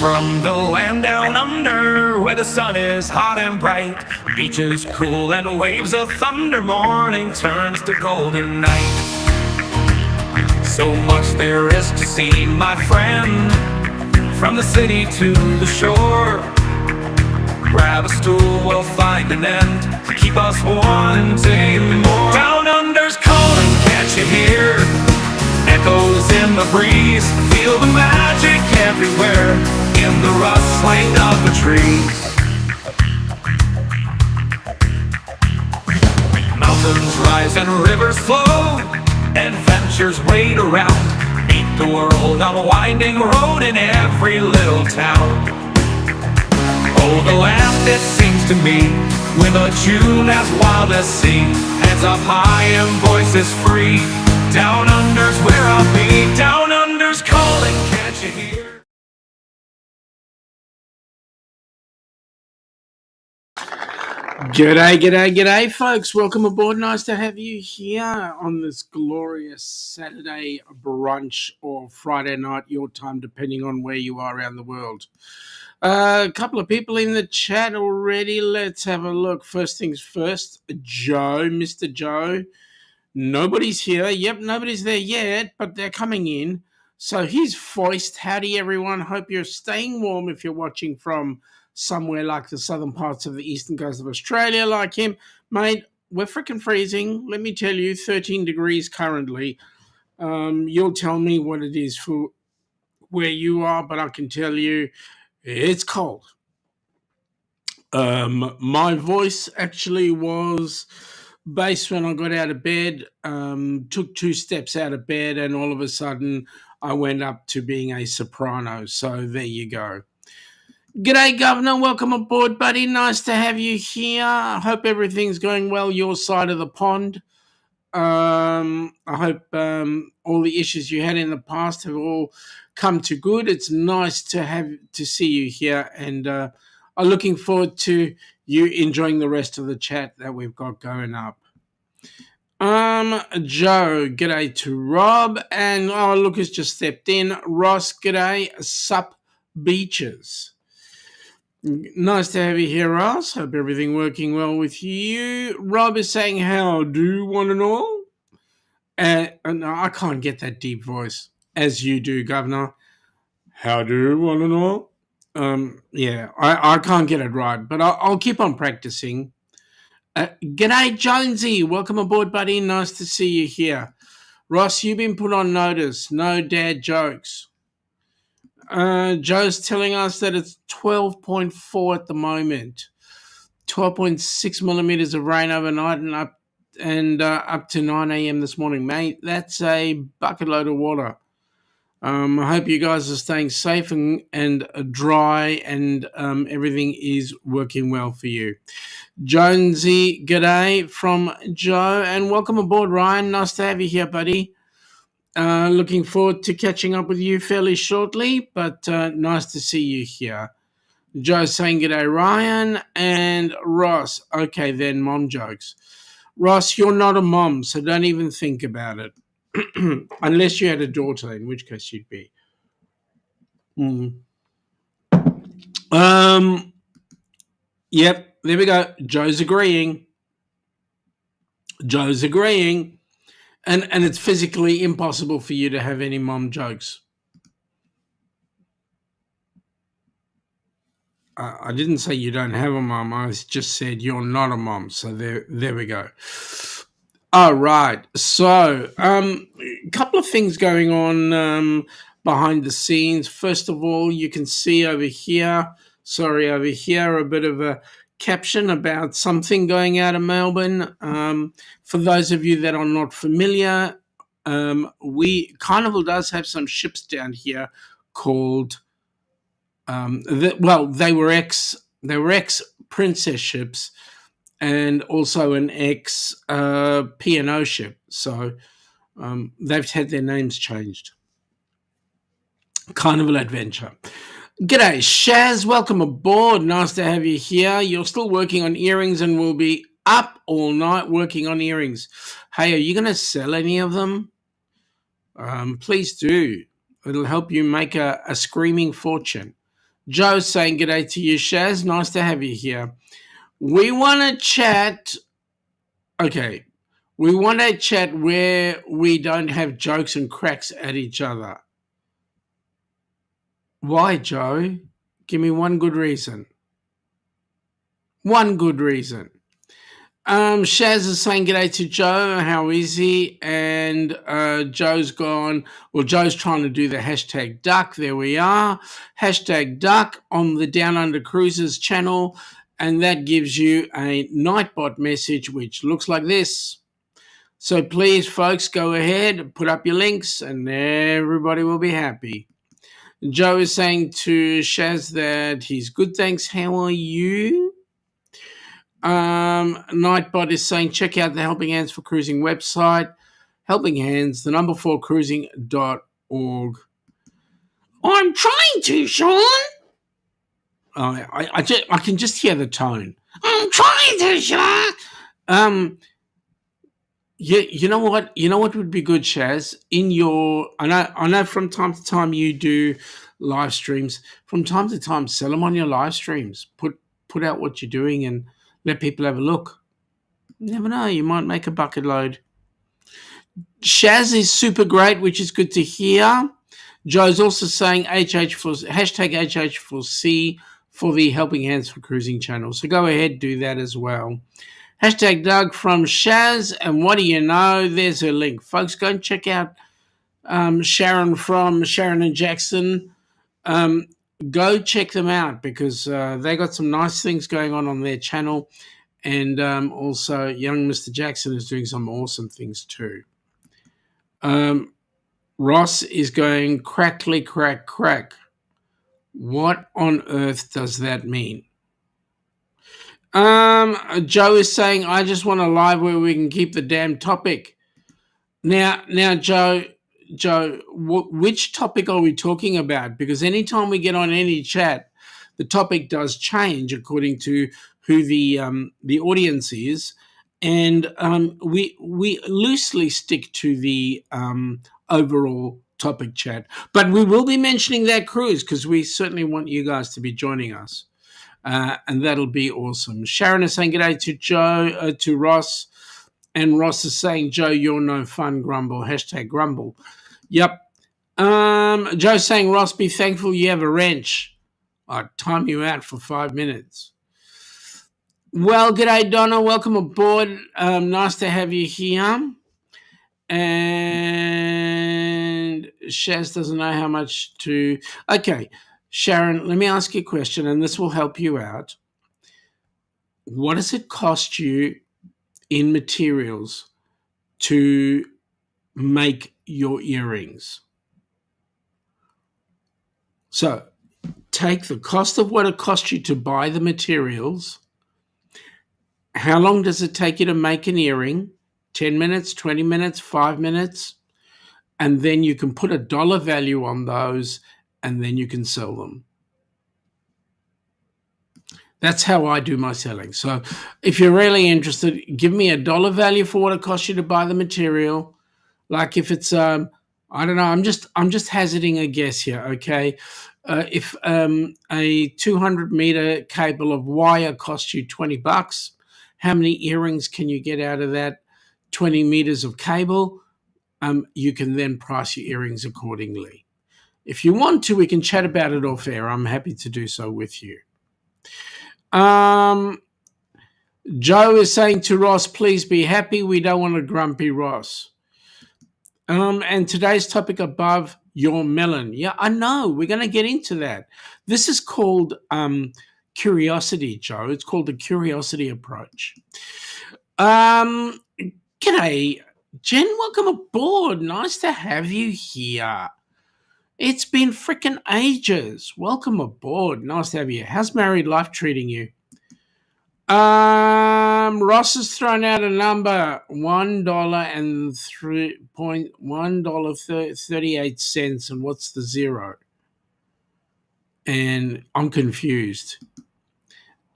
from the land down under, where the sun is hot and bright, beaches cool and waves of thunder. Morning turns to golden night. So much there is to see, my friend, from the city to the shore. Grab a stool, we'll find an end to keep us wanting more. Down under's calling, can't you hear? Echoes in the breeze, feel the magic everywhere, in the rustling of the trees. Mountains rise and rivers flow, adventures wait around. Meet the world on a winding road in every little town. Oh, the land, it seems to me, with a tune as wild as sea, hands up high and voices free. Down under's where I'll be. Down under's calling, can't you hear? G'day, folks. Welcome aboard. Nice to have you here on this glorious Saturday brunch or Friday night, your time, depending on where you are around the world. A couple of people in the chat already. Let's have a look. First things first, Joe, Mr. Joe. Nobody's here. Yep, nobody's there yet, but they're coming in. So he's foist. Howdy, everyone. Hope you're staying warm if you're watching from somewhere like the southern parts of the eastern coast of Australia like him. Mate, we're freaking freezing. Let me tell you, 13 degrees currently. You'll tell me what it is for where you are, but I can tell you it's cold. My voice actually was bass when I got out of bed, took 2 steps out of bed, and all of a sudden I went up to being a soprano. So there you go. G'day, Governor. Welcome aboard, buddy. Nice to have you here. I hope everything's going well your side of the pond. I hope all the issues you had in the past have all come to good. It's nice to see you here, and I'm looking forward to you enjoying the rest of the chat that we've got going up. Joe, g'day to Rob, and Lucas just stepped in. Ross, g'day. Sup Beaches. Nice to have you here, Ross. Hope everything working well with you. Rob is saying, how do one and all? No, I can't get that deep voice as you do, Governor. How do one and all? Yeah, I can't get it right, but I'll keep on practicing. G'day, Jonesy. Welcome aboard, buddy. Nice to see you here. Ross, you've been put on notice. No dad jokes. Joe's telling us that it's 12.4 at the moment. 12.6 millimeters of rain overnight and up to 9 a.m. this morning. Mate, that's a bucket load of water. I hope you guys are staying safe and dry, and everything is working well for you. Jonesy, g'day from Joe, and welcome aboard, Ryan. Nice to have you here, buddy. Looking forward to catching up with you fairly shortly, but nice to see you here. Joe saying g'day, Ryan, and Ross. Okay, then, mom jokes. Ross, you're not a mom, so don't even think about it. Unless you had a daughter, in which case you'd be. Yep, there we go. Joe's agreeing. And it's physically impossible for you to have any mom jokes. I didn't say you don't have a mom. I just said you're not a mom. So there we go. All right. So a couple of things going on behind the scenes. First of all, you can see over here, a bit of a caption about something going out of Melbourne. For those of you that are not familiar, Carnival does have some ships down here called they were ex princess ships and also an ex P&O ship. So they've had their names changed. Carnival Adventure. G'day, Shaz. Welcome aboard. Nice to have you here. You're still working on earrings and will be up all night working on earrings. Hey, are you going to sell any of them? Please do. It'll help you make a screaming fortune. Joe's saying g'day to you, Shaz. Nice to have you here. We want to chat. Okay. We want to chat where we don't have jokes and cracks at each other. Why, Joe? Give me one good reason. One good reason. Shaz is saying g'day to Joe. How is he? And Joe's gone. Well, Joe's trying to do the hashtag duck. There we are. Hashtag duck on the Down Under Cruises channel. And that gives you a Nightbot message, which looks like this. So please, folks, go ahead, put up your links, and everybody will be happy. Joe is saying to Shaz that he's good, thanks. How are you? Nightbot is saying check out the Helping Hands for Cruising website, Helping Hands, the number 4 cruising.org. I'm trying to, Shaun. I can just hear the tone. I'm trying to, Shaun. You know what? You know what would be good, Shaz? I know from time to time you do live streams. From time to time, sell them on your live streams. Put out what you're doing and let people have a look. You never know, you might make a bucket load. Shaz is super great, which is good to hear. Joe's also saying hashtag HH4C for the Helping Hands for Cruising channel. So go ahead, do that as well. Hashtag Doug from Shaz, and what do you know? There's her link. Folks, go and check out Sharon from Sharon and Jackson. Go check them out because they got some nice things going on their channel. And also, young Mr. Jackson is doing some awesome things too. Ross is going crackly, crack, crack. What on earth does that mean? Joe is saying, I just want a live where we can keep the damn topic. Now, Joe, which topic are we talking about? Because anytime we get on any chat, the topic does change according to who the audience is, and we loosely stick to the overall topic chat. But we will be mentioning that cruise because we certainly want you guys to be joining us. And that'll be awesome. Sharon is saying g'day to Joe, to Ross, and Ross is saying, Joe, you're no fun, grumble, hashtag grumble. Yep. Joe's saying, Ross, be thankful you have a wrench. I'd time you out for 5 minutes. Well, g'day, Donna. Welcome aboard. Nice to have you here. And Shaz doesn't know how much to... Okay. Sharon, let me ask you a question, and this will help you out. What does it cost you in materials to make your earrings? So take the cost of what it costs you to buy the materials. How long does it take you to make an earring? 10 minutes, 20 minutes, 5 minutes? And then you can put a dollar value on those, and then you can sell them. That's how I do my selling. So if you're really interested, give me a dollar value for what it costs you to buy the material. Like if it's, I don't know, I'm just hazarding a guess here, okay? If a 200 meter cable of wire costs you $20, how many earrings can you get out of that 20 meters of cable? You can then price your earrings accordingly. If you want to, we can chat about it off air. I'm happy to do so with you. Joe is saying to Ross, please be happy. We don't want a grumpy Ross. And today's topic above, your melon. Yeah, I know. We're going to get into that. This is called curiosity, Joe. It's called the curiosity approach. G'day, Jen. Welcome aboard. Nice to have you here. It's been freaking ages. Welcome aboard. Nice to have you. How's married life treating you? Ross has thrown out a number, $1.38, and what's the zero? And I'm confused.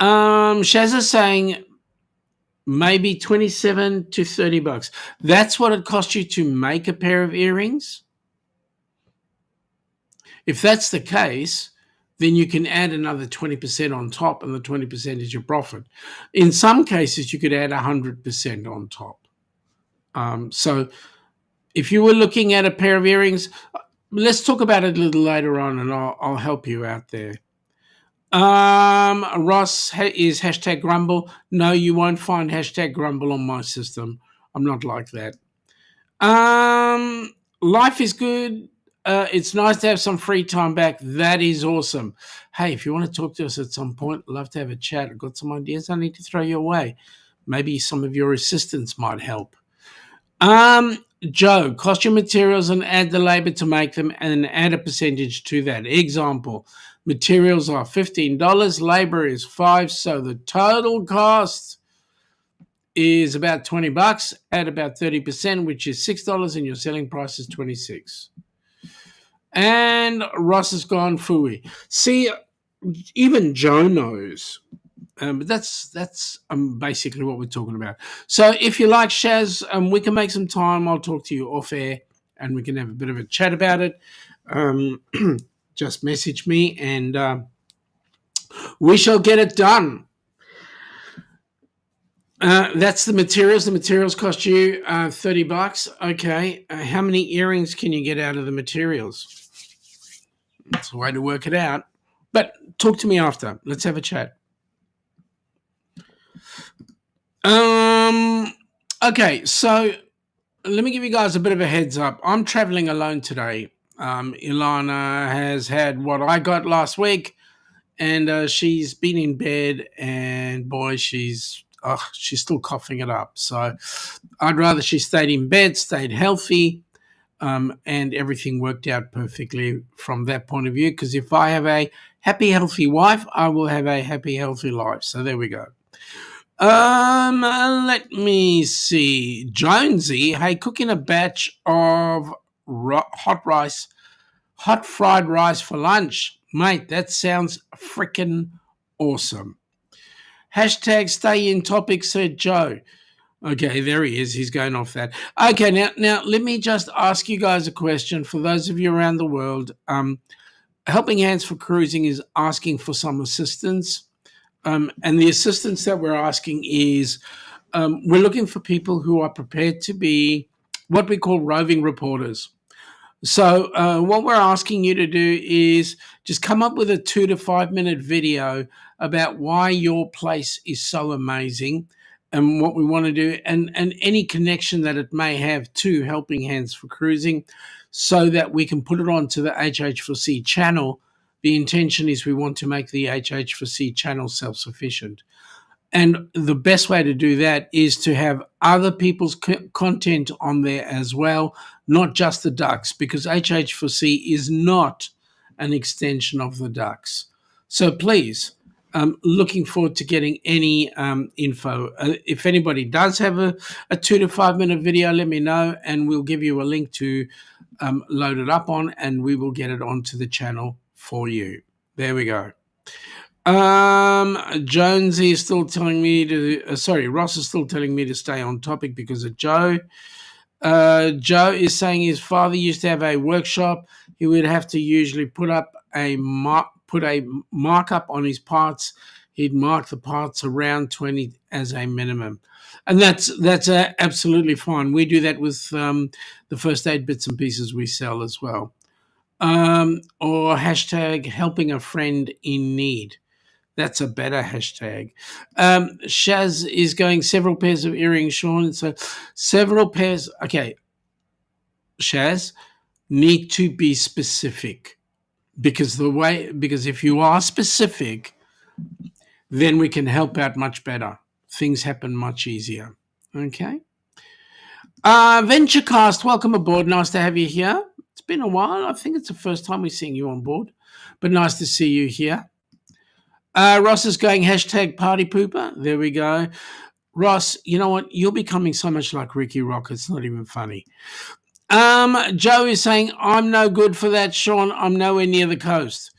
Shaz is saying maybe $27 to $30. That's what it costs you to make a pair of earrings. If that's the case, then you can add another 20% on top, and the 20% is your profit. In some cases, you could add 100% on top. So if you were looking at a pair of earrings, let's talk about it a little later on, and I'll help you out there. Ross is hashtag grumble. No, you won't find hashtag grumble on my system. I'm not like that. Life is good. It's nice to have some free time back. That is awesome. Hey, if you want to talk to us at some point, I'd love to have a chat. I've got some ideas I need to throw your way. Maybe some of your assistants might help. Joe, cost your materials and add the labor to make them and add a percentage to that. Example, materials are $15, labor is $5, so the total cost is about $20. Add about 30%, which is $6, and your selling price is $26. And Ross has gone fooey. See, even Joe knows. But that's basically what we're talking about. So if you like Shaz, we can make some time. I'll talk to you off air, and we can have a bit of a chat about it. Just message me, and we shall get it done. That's the materials. The materials cost you $30. Okay. How many earrings can you get out of the materials? That's a way to work it out. But talk to me after. Let's have a chat. Okay, so let me give you guys a bit of a heads up. I'm traveling alone today. Ilana has had what I got last week, and she's been in bed, and boy, she's still coughing it up. So I'd rather she stayed in bed, stayed healthy, and everything worked out perfectly from that point of view. Because if I have a happy, healthy wife, I will have a happy, healthy life. So there we go. Let me see. Jonesy, hey, cooking a batch of hot fried rice for lunch. Mate, that sounds freaking awesome. Hashtag stay in topic, said Joe. Okay, there he is. He's going off that. Okay, now let me just ask you guys a question. For those of you around the world, Helping Hands for Cruising is asking for some assistance. And the assistance that we're asking is we're looking for people who are prepared to be what we call roving reporters. So what we're asking you to do is just come up with a 2 to 5 minute video about why your place is so amazing and what we want to do, and any connection that it may have to Helping Hands for Cruising, so that we can put it onto the HH4C channel. The intention is we want to make the HH4C channel self-sufficient. And the best way to do that is to have other people's content on there as well, not just the ducks, because HH4C is not an extension of the ducks. So please, looking forward to getting any info. If anybody does have a 2 to 5 minute video, let me know, and we'll give you a link to load it up on, and we will get it onto the channel for you. There we go. Jonesy is still telling me to, Ross is still telling me to stay on topic because of Joe. Joe is saying his father used to have a workshop. He would have to usually put a markup on his parts. He'd mark the parts around 20 as a minimum. And that's absolutely fine. We do that with the first aid bits and pieces we sell as well. Or hashtag helping a friend in need. That's a better hashtag. Shaz is going several pairs of earrings, Shaun. So several pairs. Okay, Shaz, need to be specific, because if you are specific, then we can help out much better. Things happen much easier. Okay. Venturecast, welcome aboard. Nice to have you here. It's been a while. I think it's the first time we're seeing you on board, but nice to see you here. Ross is going hashtag party pooper. There we go. Ross, you know what? You're becoming so much like Ricky Rock. It's not even funny. Joe is saying, I'm no good for that, Shaun. I'm nowhere near the coast.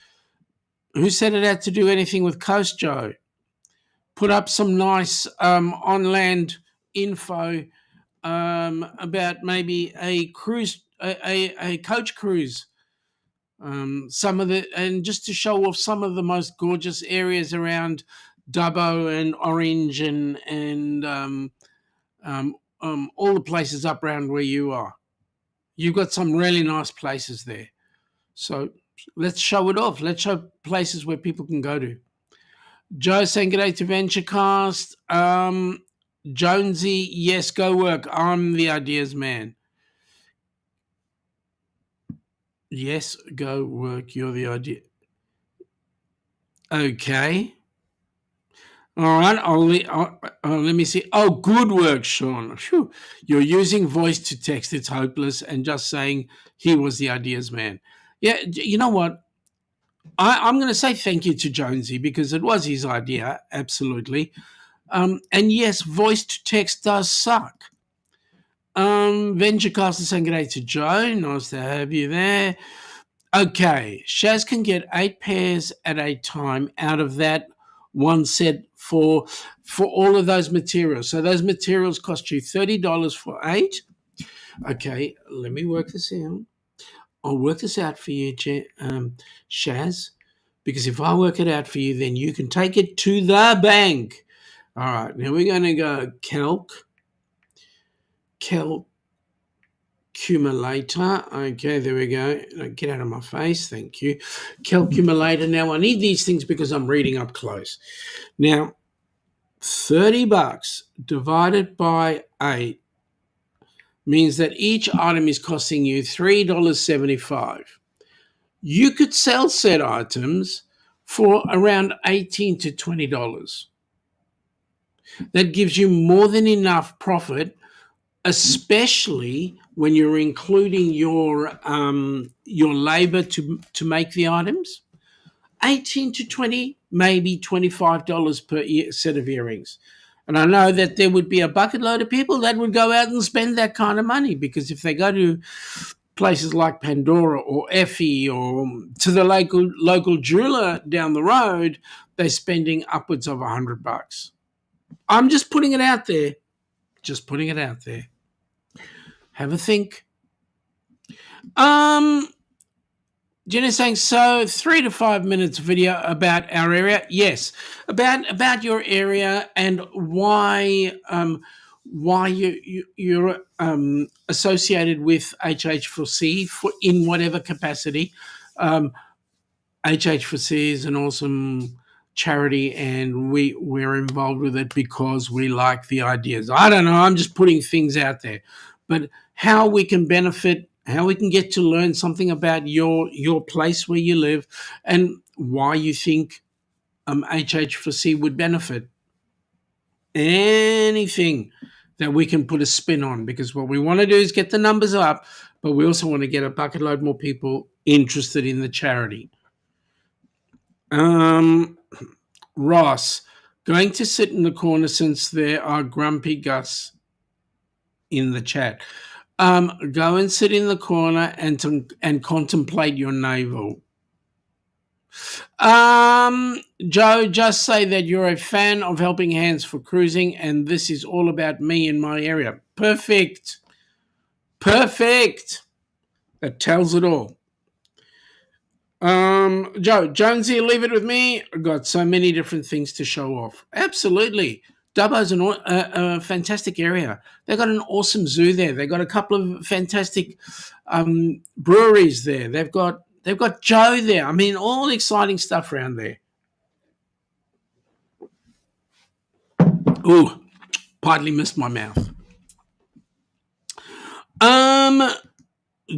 Who said it had to do anything with coast, Joe? Put up some nice on-land info about maybe a cruise, a coach cruise And just to show off some of the most gorgeous areas around Dubbo and Orange and all the places up around where you are. You've got some really nice places there. So let's show it off. Let's show places where people can go to. Joe saying good day to VentureCast. Jonesy, yes, go work. I'm the ideas man. Yes, go work. You're the idea. Okay. All right. Let me see. Oh, good work, Shaun. Whew. You're using voice to text. It's hopeless. And just saying he was the ideas man. Yeah. You know what? I'm going to say thank you to Jonesy because it was his idea. Absolutely. And yes, voice to text does suck. VentureCast is saying good day to Joe. Nice to have you there. Okay, Shaz can get 8 pairs at a time out of that one set for all of those materials. So those materials cost you $30 for 8. Okay, let me work this out. I'll work this out for you, Shaz, because if I work it out for you, then you can take it to the bank. All right, now we're going to go calculator. Okay, there we go. Get out of my face. Thank you. Calculator. Now, I need these things because I'm reading up close. Now, $30 divided by 8 means that each item is costing you $3.75. You could sell said items for around $18 to $20. That gives you more than enough profit, especially when you're including your labor to make the items. 18 to 20, maybe $25 per set of earrings. And I know that there would be a bucket load of people that would go out and spend that kind of money, because if they go to places like Pandora or Effie or to the local jeweler down the road, they're spending upwards of $100. I'm just putting it out there. Just putting it out there. Have a think. Jenny's saying, so 3 to 5 minutes video about our area. Yes, about your area and why you're associated with HH4C in whatever capacity. HH4C is an awesome charity, and we're involved with it because we like the ideas. I don't know. I'm just putting things out there, but how we can benefit, how we can get to learn something about your place where you live, and why you think HH4C would benefit. Anything that we can put a spin on, because what we want to do is get the numbers up, but we also want to get a bucket load more people interested in the charity. Ross, going to sit in the corner since there are grumpy Gus in the chat. Go and sit in the corner and contemplate your navel. Joe, just say that you're a fan of Helping Hands for Cruising, and this is all about me in my area. Perfect. That tells it all. Joe, Jonesy, leave it with me. I've got so many different things to show off. Absolutely. Dubbo's a fantastic area. They've got an awesome zoo there. They've got a couple of fantastic breweries there. They've got Joe there. I mean, all exciting stuff around there. Ooh, partly missed my mouth.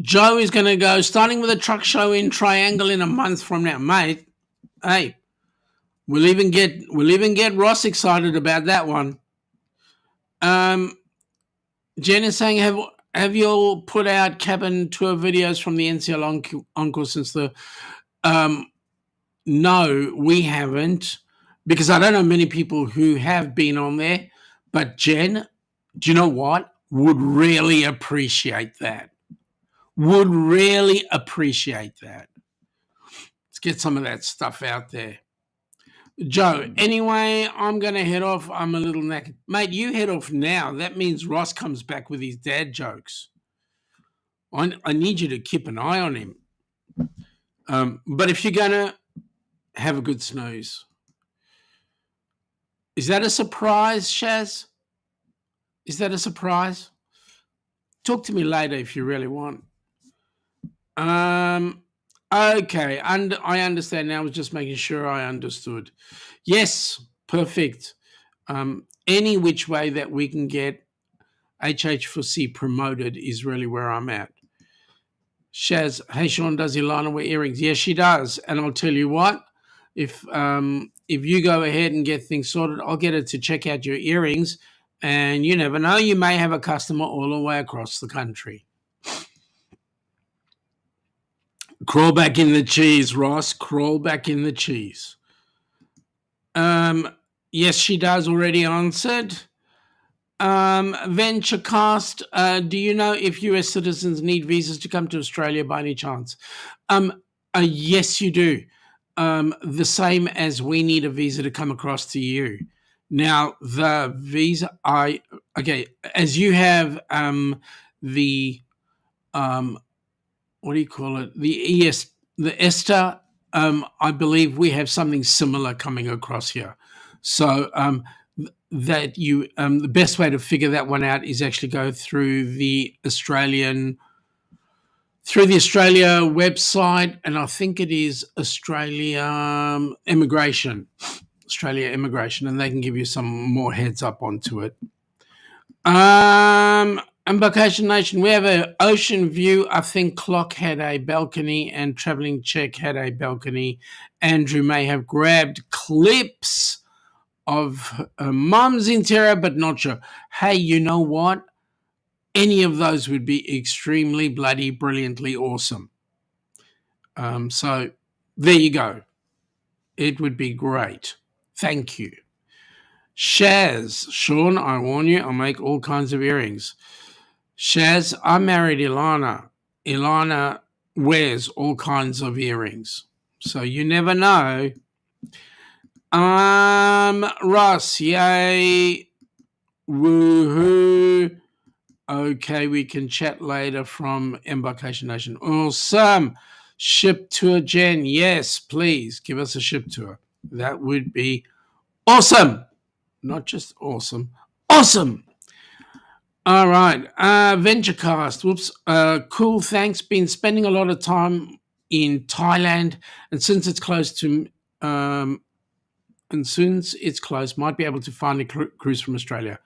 Joe is going to go starting with a truck show in Triangle in a month from now, mate. Hey, we'll even get Ross excited about that one. Jen is saying, have you all put out cabin tour videos from the NCL Encore since the? No, we haven't, because I don't know many people who have been on there. But Jen, do you know what? Would really appreciate that. Let's get some of that stuff out there. Joe, anyway, I'm going to head off. I'm a little knackered. Mate, you head off now. That means Ross comes back with his dad jokes. I need you to keep an eye on him. But if you're going to have a good snooze, is that a surprise, Shaz? Is that a surprise? Talk to me later if you really want. Okay, and I understand now. I was just making sure I understood. Yes, perfect. Any which way that we can get HH4C promoted is really where I'm at. Shaz, hey Shaun, does Ilana wear earrings? Yes, she does. And I'll tell you what, if you go ahead and get things sorted, I'll get her to check out your earrings. And you never know, you may have a customer all the way across the country. Crawl back in the cheese, Ross. Crawl back in the cheese. Yes, she does. Already answered. Venturecast, do you know if US citizens need visas to come to Australia by any chance? Yes, you do. The same as we need a visa to come across to you. Now, the visa, as you have the what do you call it? The ESTA. I believe we have something similar coming across here. So that you the best way to figure that one out is actually go through the Australia website, and I think it is Australia Immigration, and they can give you some more heads up onto it. Embarkation Nation, we have an ocean view. I think Clock had a balcony and Travelling Check had a balcony. Andrew may have grabbed clips of Mum's interior, but not sure. Hey, you know what? Any of those would be extremely bloody brilliantly awesome. So there you go. It would be great. Thank you. Shaz, Shaun, I warn you, I'll make all kinds of earrings. Shaz, I married Ilana. Ilana wears all kinds of earrings. So you never know. Ross, yay. Woohoo. Okay, we can chat later from Embarkation Nation. Awesome. Ship tour, Jen. Yes, please give us a ship tour. That would be awesome. Not just awesome. Awesome. All right. Venturecast. Whoops. Cool. Thanks. Been spending a lot of time in Thailand, and since it's close to, might be able to find a cruise from Australia.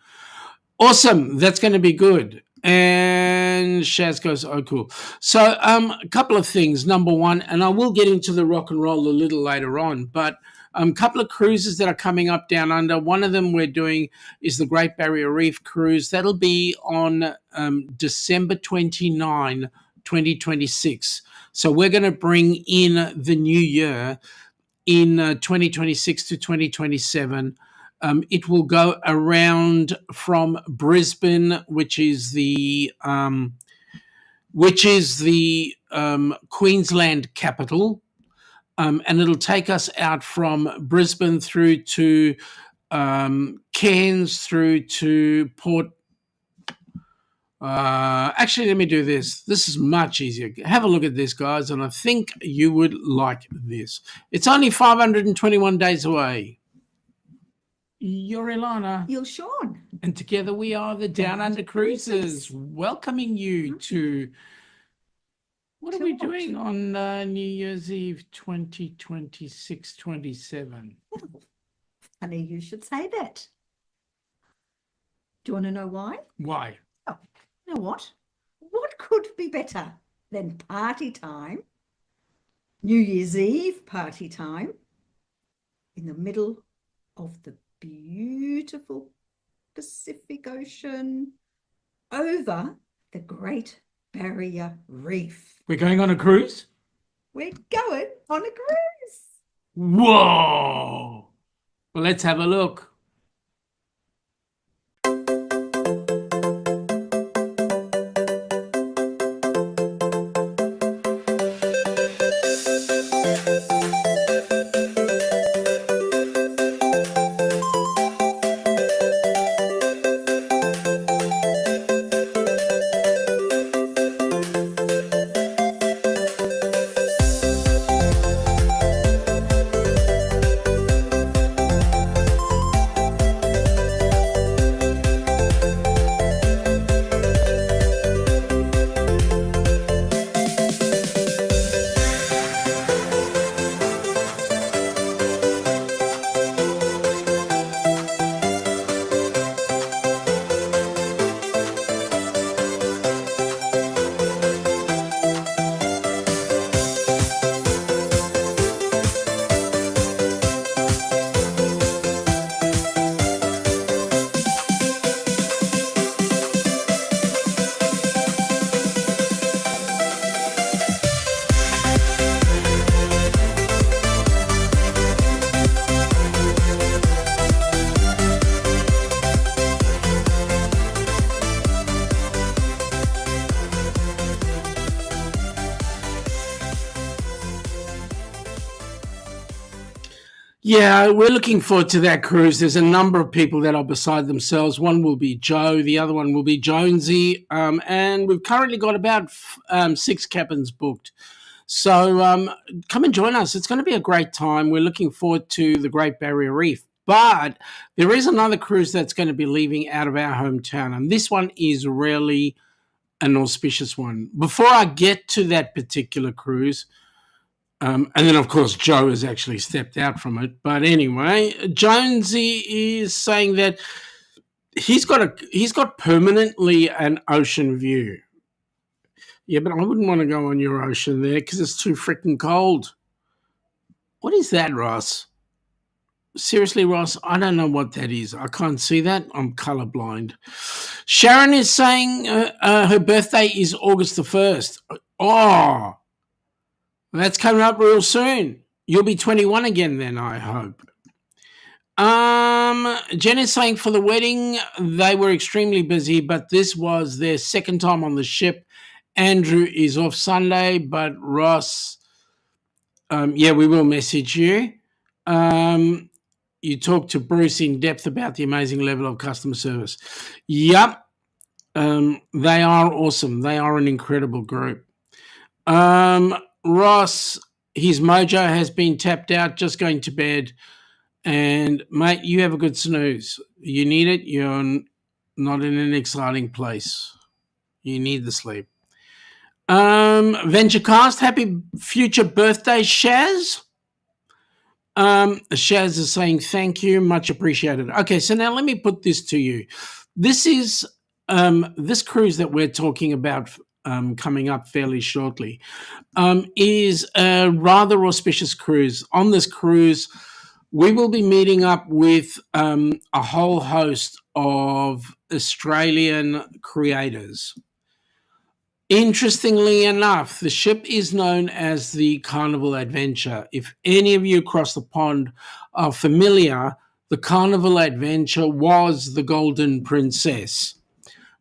Awesome. That's going to be good. And Shaz goes, oh, cool. So a couple of things. Number one, and I will get into the rock and roll a little later on, but a couple of cruises that are coming up down under. One of them we're doing is the Great Barrier Reef cruise. That'll be on December 29, 2026. So we're going to bring in the new year in 2026 to 2027. It will go around from Brisbane, which is the Queensland capital, and it'll take us out from Brisbane through to Cairns, through to Port. Actually, let me do this. This is much easier. Have a look at this, guys, and I think you would like this. It's only 521 days away. You're Ilana. You're Shaun. And together we are the Down Under Cruisers, welcoming you to... What are we doing on New Year's Eve 2026-27? Funny you should say that. Do you want to know why? Why? Oh, you know what? What could be better than party time, New Year's Eve party time, in the middle of the beautiful Pacific Ocean over the Great Barrier Reef. We're going on a cruise? We're going on a cruise. Whoa! Well, let's have a look. Yeah, we're looking forward to that cruise. There's a number of people that are beside themselves. One will be Joe, the other one will be Jonesy, and we've currently got about 6 cabins booked. So come and join us. It's going to be a great time. We're looking forward to the Great Barrier Reef. But there is another cruise that's going to be leaving out of our hometown, and this one is really an auspicious one. Before I get to that particular cruise, and then, of course, Joe has actually stepped out from it. But anyway, Jonesy is saying that he's got permanently an ocean view. Yeah, but I wouldn't want to go on your ocean there because it's too freaking cold. What is that, Ross? Seriously, Ross, I don't know what that is. I can't see that. I'm colorblind. Sharon is saying her birthday is August the 1st. Oh, that's coming up real soon. You'll be 21 again then, I hope. Jen is saying for the wedding, they were extremely busy, but this was their second time on the ship. Andrew is off Sunday, but Ross, yeah, we will message you. You talked to Bruce in depth about the amazing level of customer service. Yep. They are awesome. They are an incredible group. Ross, his mojo has been tapped out, just going to bed. And, mate, you have a good snooze. You need it. You're not in an exciting place. You need the sleep. VentureCast, happy future birthday, Shaz. Shaz is saying thank you, much appreciated. Okay, so now let me put this to you. This is this cruise that we're talking about coming up fairly shortly is a rather auspicious cruise. On this cruise, we will be meeting up with a whole host of Australian creators. Interestingly enough, the ship is known as the Carnival Adventure. If any of you across the pond are familiar, the Carnival Adventure was the Golden Princess,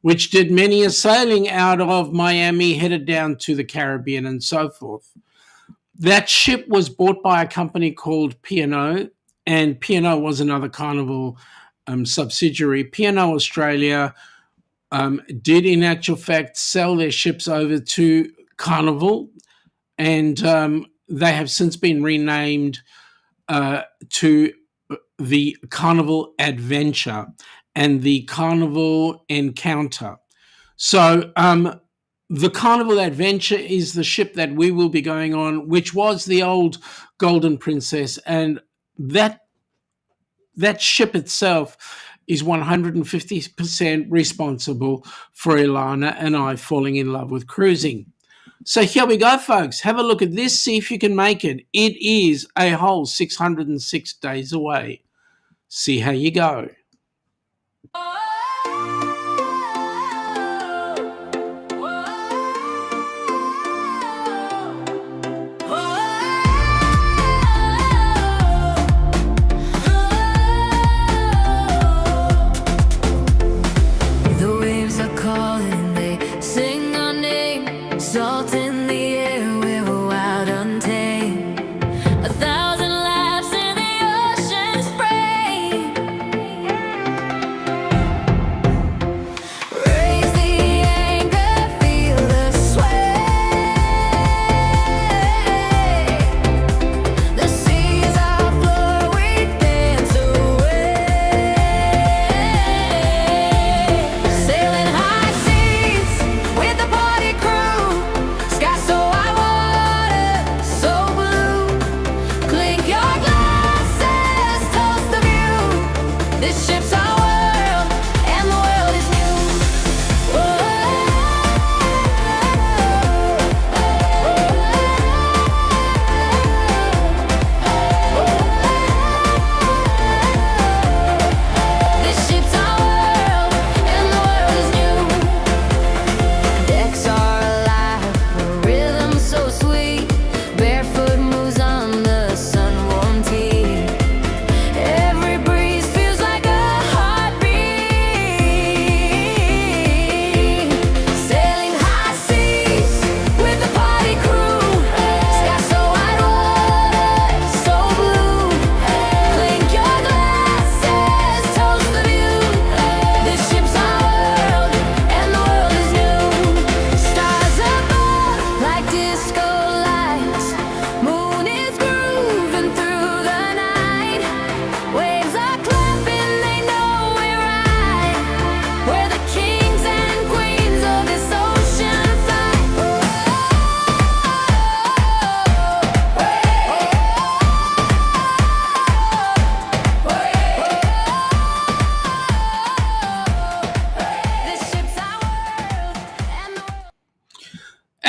which did many a sailing out of Miami, headed down to the Caribbean and so forth. That ship was bought by a company called P&O, and P&O was another Carnival subsidiary. P&O Australia did in actual fact sell their ships over to Carnival, and they have since been renamed to the Carnival Adventure and the Carnival Encounter. So the Carnival Adventure is the ship that we will be going on, which was the old Golden Princess, and that ship itself is 150% responsible for Ilana and I falling in love with cruising. So here we go, folks. Have a look at this. See if you can make it. It is a whole 606 days away. See how you go.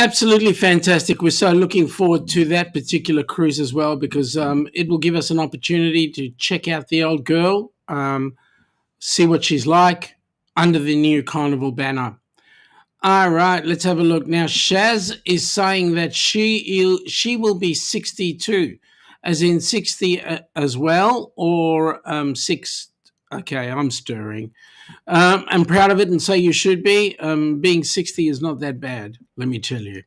Absolutely fantastic. We're so looking forward to that particular cruise as well, because it will give us an opportunity to check out the old girl, see what she's like under the new Carnival banner. All right, let's have a look now. Shaz is saying that she will be 62, as in 60 as well, or six. Okay, I'm stirring. I'm proud of it, and so you should be. Being 60 is not that bad, let me tell you.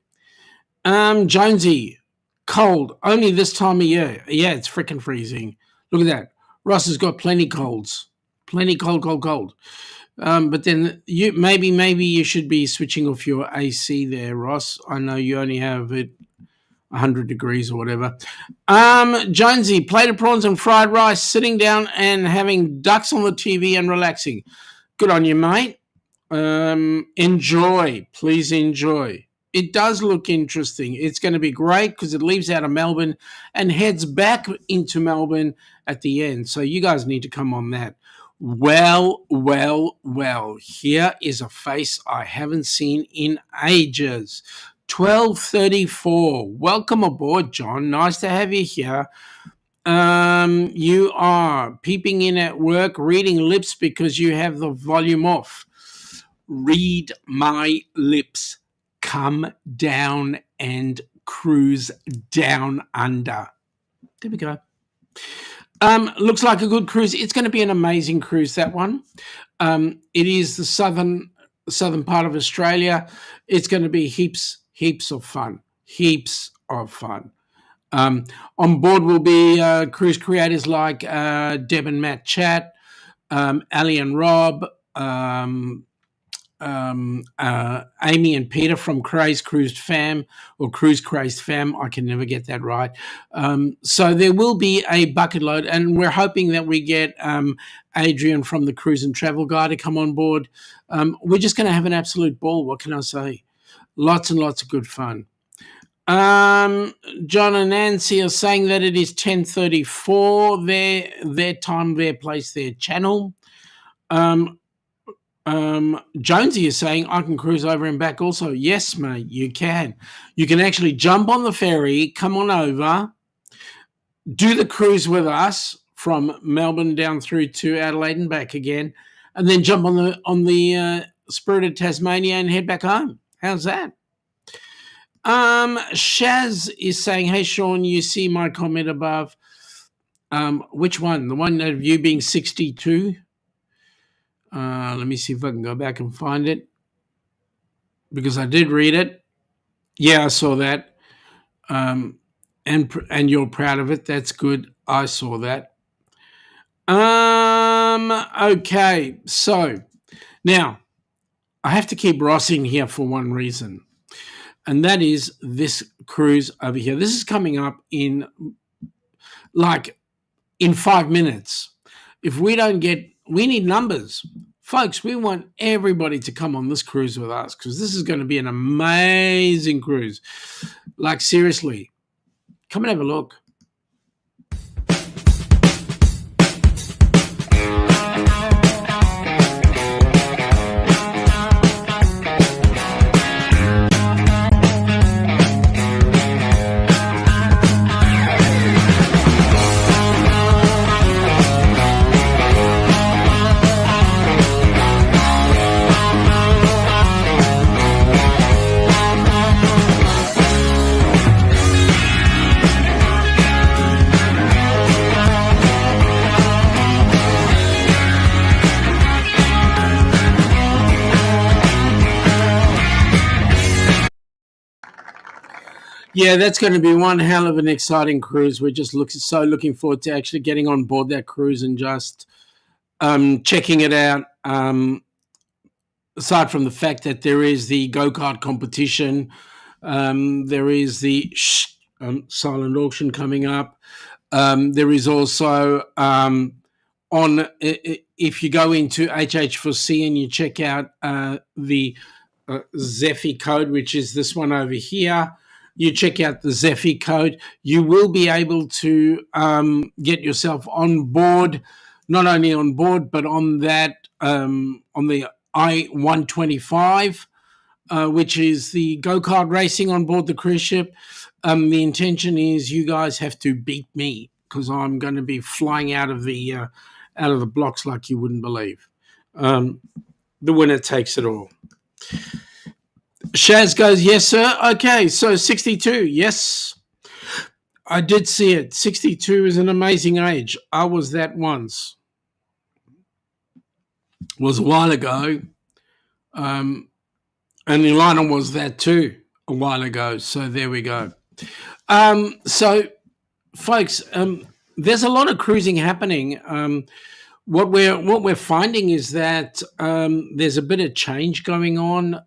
Jonesy, cold, only this time of year. Yeah, it's freaking freezing. Look at that. Ross has got plenty colds. Plenty cold. But then maybe you should be switching off your AC there, Ross. I know you only have it 100 degrees or whatever. Jonesy, plate of prawns and fried rice, sitting down and having ducks on the TV and relaxing. Good on you, mate. Enjoy. Please enjoy. It does look interesting. It's going to be great because it leaves out of Melbourne and heads back into Melbourne at the end. So you guys need to come on that. Well. Here is a face I haven't seen in ages. 12:34. Welcome aboard, John. Nice to have you here. You are peeping in at work, reading lips because you have the volume off. Read my lips. Come down and cruise down under. There we go. Looks like a good cruise. It's going to be an amazing cruise, that one. It is the southern part of Australia. It's going to be heaps of fun. On board will be cruise creators like Deb and Matt Chat, Ali and Rob, Amy and Peter from Craze Cruised Fam, or Cruise Crazed Fam. I can never get that right. So there will be a bucket load, and we're hoping that we get Adrian from the Cruise and Travel Guy to come on board. We're just going to have an absolute ball. What can I say? Lots and lots of good fun. John and Nancy are saying that it is 10:34, their time, their place, their channel. Jonesy is saying I can cruise over and back also. Yes, mate, you can. You can actually jump on the ferry, come on over, do the cruise with us from Melbourne down through to Adelaide and back again, and then jump on the Spirit of Tasmania and head back home. How's that? Shaz is saying, hey, Shaun, you see my comment above. Which one? The one of you being 62? Let me see if I can go back and find it, because I did read it. Yeah, I saw that. And you're proud of it. That's good. I saw that. Okay, so now I have to keep Ross in here for one reason, and that is this cruise over here. This is coming up in 5 minutes. If we don't get, we need numbers. Folks, we want everybody to come on this cruise with us, because this is going to be an amazing cruise. Like, seriously, come and have a look. Yeah, that's going to be one hell of an exciting cruise. We're just looking forward to actually getting on board that cruise and just checking it out. Aside from the fact that there is the go-kart competition, there is the silent auction coming up. There is also if you go into HH4C and you check out the Zephy code, which is this one over here, you check out the Zephy code, you will be able to get yourself on board, not only on board, but on that, on the I-125 which is the go-kart racing on board the cruise ship. The intention is you guys have to beat me because I'm going to be flying out of the blocks like you wouldn't believe. The winner takes it all. Shaz goes, yes, sir. Okay, so 62. Yes, I did see it. 62 is an amazing age. I was that once. It was a while ago. And Ilana was that too a while ago. So there we go. So, folks, there's a lot of cruising happening. What we're finding is that there's a bit of change going on.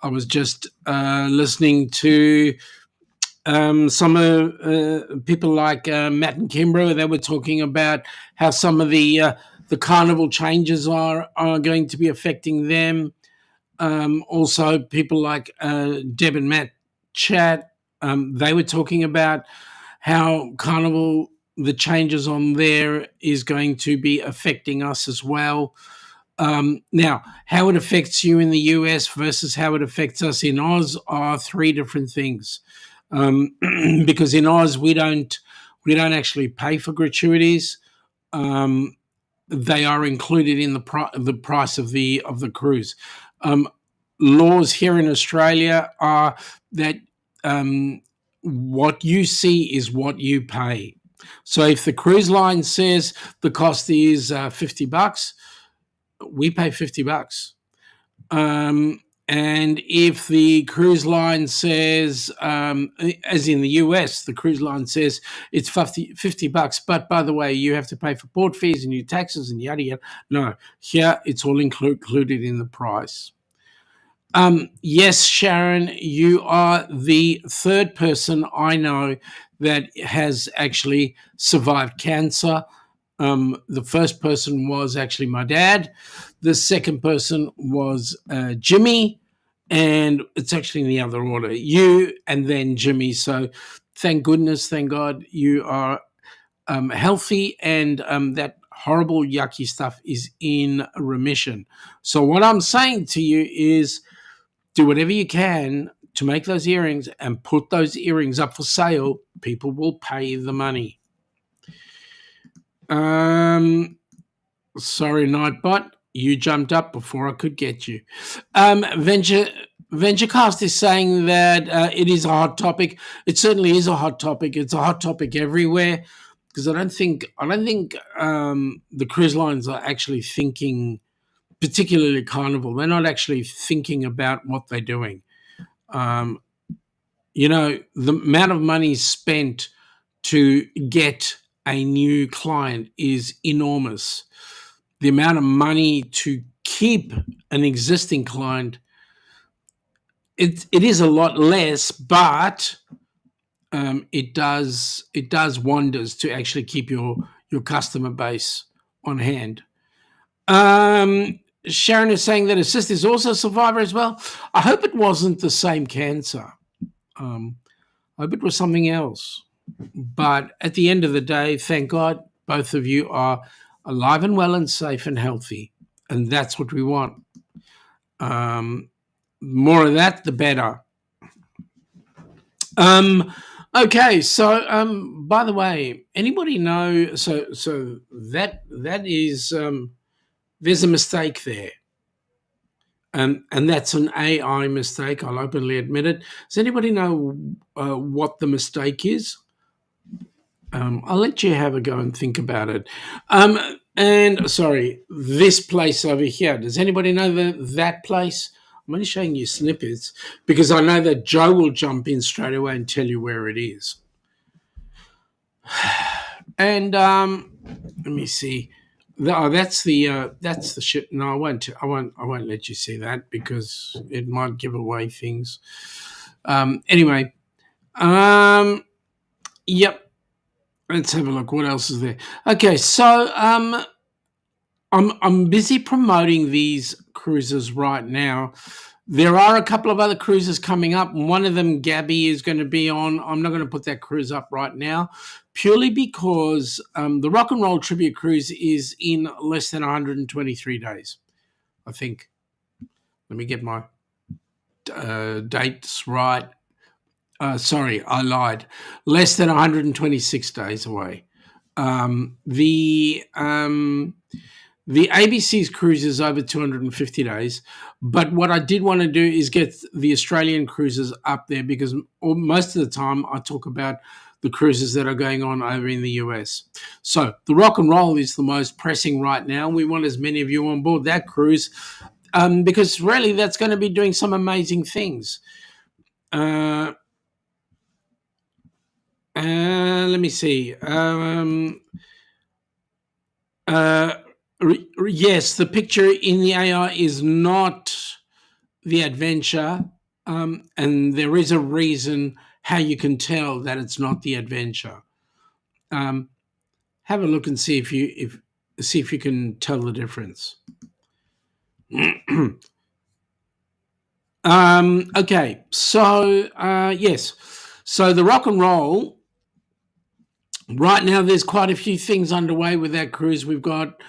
I was just listening to some people like Matt and Kimbrough. They were talking about how some of the carnival changes are going to be affecting them. Also, people like Deb and Matt chat. They were talking about how carnival, the changes on there is going to be affecting us as well. Now, how it affects you in the US versus how it affects us in Oz are three different things. Because in Oz we don't actually pay for gratuities. They are included in the price of the cruise. Laws here in Australia are that what you see is what you pay. So if the cruise line says the cost is $50, we pay $50. And if the cruise line says, as in the US, the cruise line says it's $50, but by the way, you have to pay for port fees and your taxes and yada yada. No, here it's all included in the price. Yes, Sharon, you are the third person I know that has actually survived cancer. The first person was actually my dad. The second person was Jimmy, and it's actually in the other order, you and then Jimmy. So thank goodness, thank God you are healthy, and that horrible, yucky stuff is in remission. So what I'm saying to you is do whatever you can to make those earrings and put those earrings up for sale. People will pay the money. Sorry, Nightbot, you jumped up before I could get you. VentureCast is saying that it is a hot topic. It certainly is a hot topic. It's a hot topic everywhere because I don't think the cruise lines are actually thinking, particularly Carnival. They're not actually thinking about what they're doing. The amount of money spent to get a new client is enormous. The amount of money to keep an existing client, it is a lot less, but it does wonders to actually keep your customer base on hand. Sharon is saying that her sister is also a survivor as well. I hope it wasn't the same cancer. I hope it was something else. But at the end of the day, thank God, both of you are alive and well and safe and healthy. And that's what we want. More of that, the better. Okay, so by the way, anybody know? So that is there's a mistake there, and that's an AI mistake. I'll openly admit it. Does anybody know what the mistake is? I'll let you have a go and think about it. And sorry, this place over here. Does anybody know that place? I'm only showing you snippets because I know that Joe will jump in straight away and tell you where it is. And let me see. That's the ship. No, I won't let you see that because it might give away things. Anyway, yep. Let's have a look. What else is there? Okay, so I'm busy promoting these cruises right now. There are a couple of other cruises coming up. One of them, Gabby, is going to be on. I'm not going to put that cruise up right now, purely because the Rock and Roll Tribute Cruise is in less than 123 days, I think. Let me get my dates right. Sorry, I lied. Less than 126 days away. The ABC's cruise is over 250 days, but what I did want to do is get the Australian cruises up there, because most of the time I talk about the cruises that are going on over in the US. So the rock and roll is the most pressing right now. We want as many of you on board that cruise, because really that's going to be doing some amazing things. Let me see. Yes, the picture in the AI is not the adventure, and there is a reason how you can tell that it's not the adventure. Have a look and see if you can tell the difference. Okay, so yes, so the rock and roll. Right now, there's quite a few things underway with that cruise. We've got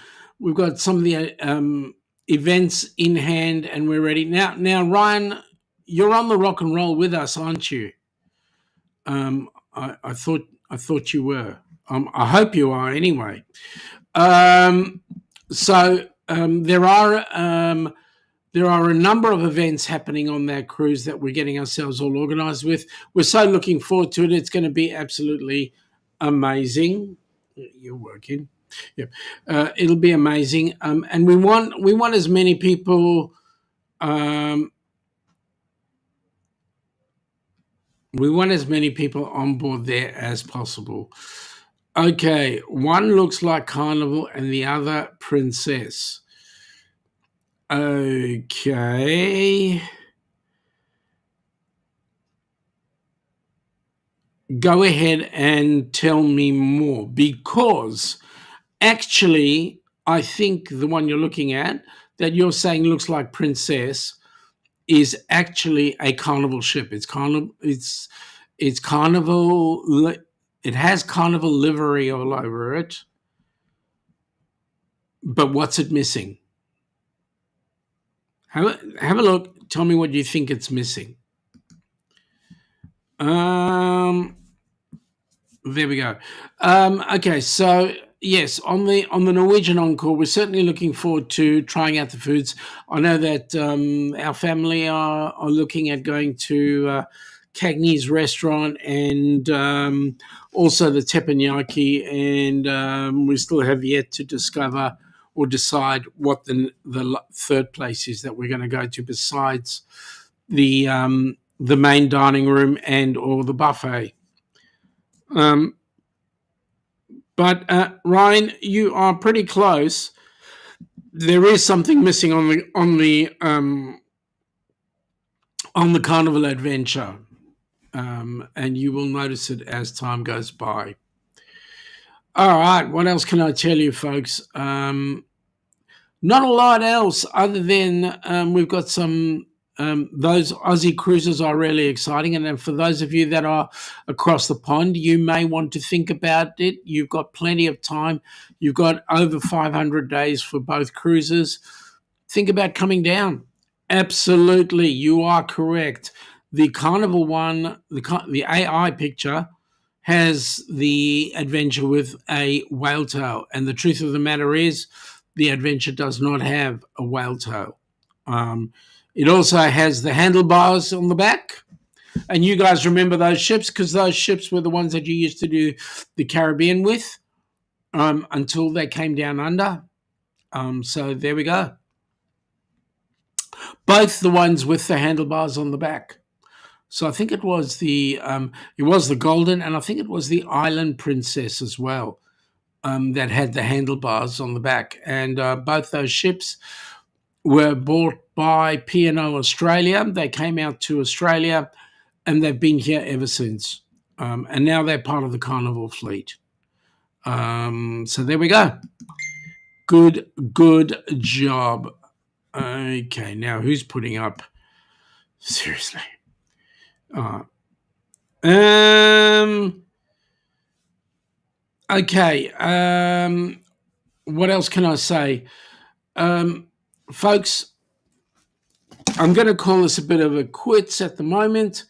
some of the events in hand, and we're ready now. Now, Ryan, you're on the rock and roll with us, aren't you? I thought you were. I hope you are. Anyway, so there are a number of events happening on that cruise that we're getting ourselves all organised with. We're so looking forward to it. It's going to be absolutely amazing. You're working. Yeah, it'll be amazing. And we want as many people. We want as many people on board there as possible. Okay, one looks like Carnival and the other Princess. Okay. Go ahead and tell me more, because actually I think the one you're looking at that you're saying looks like Princess is actually a Carnival ship. It's Carnival. It has Carnival livery all over it. But what's it missing? Have a look. Tell me what you think it's missing. There we go. Okay, so yes, on the Norwegian Encore, we're certainly looking forward to trying out the foods. I know that our family are looking at going to Cagney's restaurant and also the teppanyaki, and we still have yet to discover or decide what the third place is that we're going to go to besides the main dining room and or the buffet. But Ryan, you are pretty close. There is something missing on the Carnival Adventure, and you will notice it as time goes by. All right, what else can I tell you, folks? Not a lot else other than we've got some. Those Aussie cruises are really exciting, and then for those of you that are across the pond, you may want to think about it. You've got plenty of time. You've got over 500 days for both cruises. Think about coming down. Absolutely, you are correct. The Carnival one, the AI picture, has the adventure with a whale tail, and the truth of the matter is, the adventure does not have a whale tail. It also has the handlebars on the back. And you guys remember those ships, because those ships were the ones that you used to do the Caribbean with until they came down under. So there we go. Both the ones with the handlebars on the back. So I think it was the Golden, and I think it was the Island Princess as well, that had the handlebars on the back. And both those ships were bought by P&O Australia. They came out to Australia, and they've been here ever since. And now they're part of the Carnival fleet. So there we go. Good job. Okay, now who's putting up? Seriously. Okay. What else can I say? Folks, I'm going to call this a bit of a quits at the moment.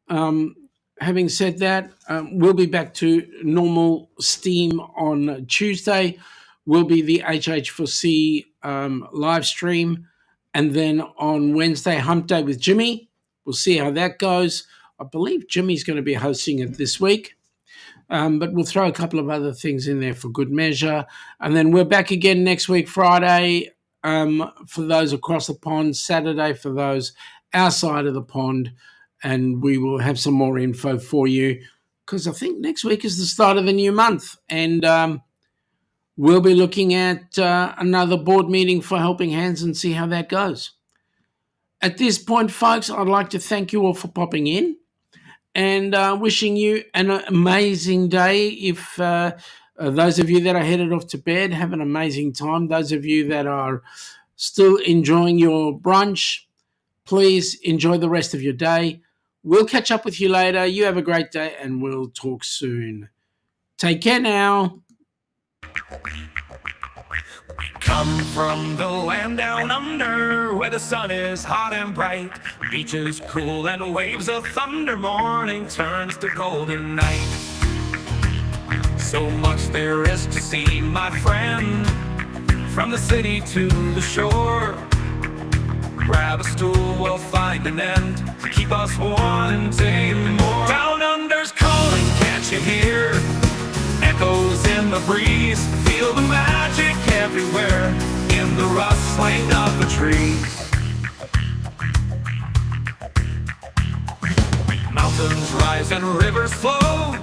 Having said that, we'll be back to normal steam on Tuesday. Will be the HH4C live stream. And then on Wednesday, Hump Day with Jimmy. We'll see how that goes. I believe Jimmy's going to be hosting it this week. But we'll throw a couple of other things in there for good measure. And then we're back again next week, Friday, for those across the pond, Saturday for those outside of the pond. And we will have some more info for you because I think next week is the start of the new month. And we'll be looking at another board meeting for Helping Hands and see how that goes. At this point, folks, I'd like to thank you all for popping in and wishing you an amazing day. If those of you that are headed off to bed, have an amazing time. Those of you that are still enjoying your brunch, please enjoy the rest of your day. We'll catch up with you later. You have a great day and we'll talk soon. Take care now. Come from the land down under, where the sun is hot and bright, beaches cool and waves of thunder. Morning turns to golden night. So much there is to see, my friend, from the city to the shore. Grab a stool, we'll find an end to keep us wanting more. Down under's calling, can't you hear? Echoes in the breeze, feel the magic everywhere in the rustling of the trees. Mountains rise and rivers flow,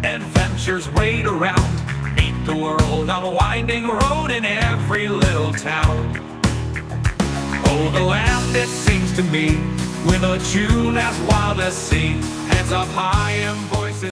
adventures wait around. Meet the world on a winding road in every little town. Oh, the land, it seems to me, with a tune as wild as sea, heads up high and voices